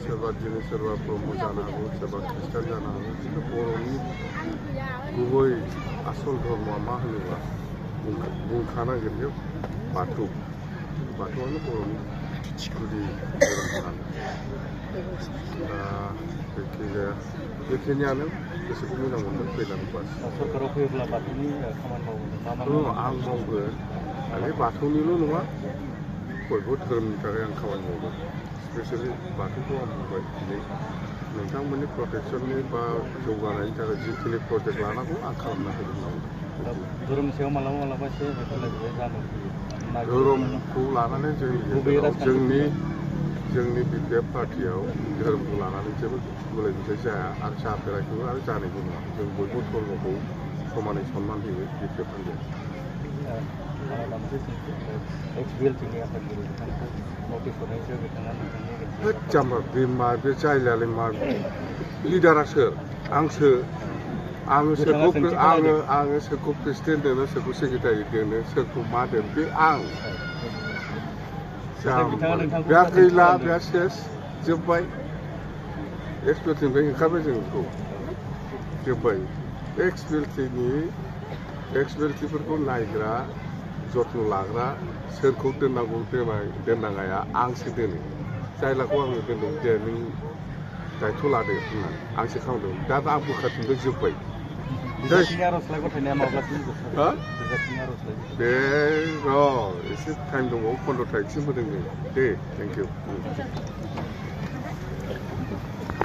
सोरबा दिनै सोरबा ब्रह्म जानो हागौ सोरबा ख्रिस्टान जानो हागौ खिन्थु बर'नि गुबै आसल धर्मआ मा होनोब्ला बुंखानांगोन जे बाथौ बाथौआनो बर'नि गुदि धोरोम दा जायखिजाया बेखिनियानो गोसोखौ मोजां मोनदों फैनानै बास सरकाराव फैयोब्ला बाथौनि खामानि मावगोन आं मावगोन माने बाथौनिल' नङा बयबो धोरोमनि थाखाय आं खामानि मावगोन स्पेसियेलि बाथौखौ आं बुंबाय दिनै नोंथांमोननि प्रटेक्सननि बा जौगानायनि थाखाय जिखिनि प्रजेक्ट लानांगौ आं खालामना होगोन धोरोमनि सायाव मालाबा मालाबा एसे जानो धोरोमखौ लानानै जोंनि बिपिएफ पार्टियाव धोरोमखौ लानानै जेबो गुलाय गुजाय जाया आरो जाफेराखैबो आरो जानायबो नङा जों बयबो धर्मखौ समानै सनमान होयो बिपिएफ पार्टिया जाम्बा बे जायलायालाय मा लिडारा सोर आंसो आङो सोरखौ प्रेसिडेन्ट दोनो सोरखौ सेक्रेटारि दोनो सोरखौ मा दोनो बे आं बे गैला बे सेस जोब्बाय एक्सपिएलटिनिफ्राय ओंखारबाय जों बेखौ जोब्बाय एक्सपिएलटिफोरखौ नायग्रा जत्न लाग्रा सोरखौ दोननांगौ दोननाङाया आंसो दोनो जायलाखौ आङो दोनदों दे नों दायथ' लादो होननानै आंसो खालामदों दा आं बोखारफिनबाय जोब्बाय बे र' एसे टाइम दंबावो 15 तारिखसिम होदों जों दे थेंक इउ